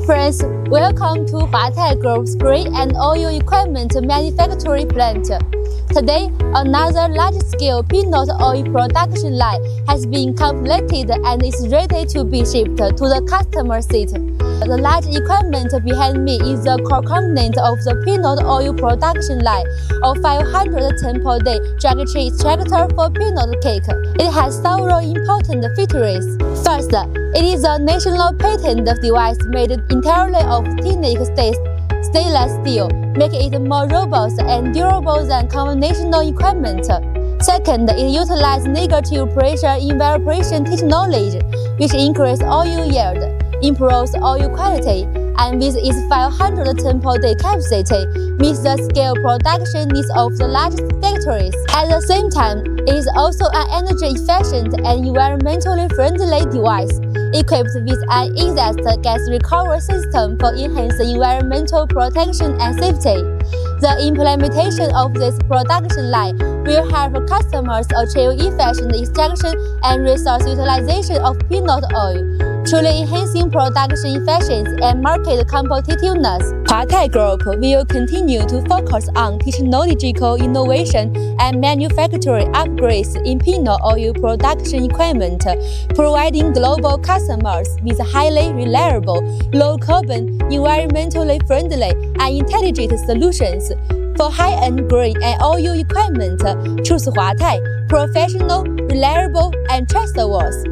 friends, welcome to Huatai Group's grain and oil equipment manufacturing plant. Today, another large-scale peanut oil production line has been completed and is ready to be shipped to the customer site. The large equipment behind me is the core component of the peanut oil production line, a 500 ton per day drag-tree extractor for peanut cake. It has several important features. First, it is a national patent device made entirely of stainless steel, making it more robust and durable than conventional equipment. Second, it utilizes negative pressure evaporation technology, which increases oil yield, improves oil quality, and with its 500 ton per day capacity, meets the scale production needs of the largest factories. At the same time, it is also an energy-efficient and environmentally friendly device, equipped with an exhaust gas recovery system for enhanced environmental protection and safety. The implementation of this production line will help customers achieve efficient extraction and resource utilization of peanut oil, truly enhancing production efficiency and market competitiveness. Huatai Group will continue to focus on technological innovation and manufacturing upgrades in peanut oil production equipment, providing global customers with highly reliable, low-carbon, environmentally friendly, and intelligent solutions. For high-end grain and oil equipment, choose Huatai, professional, reliable, and trustworthy.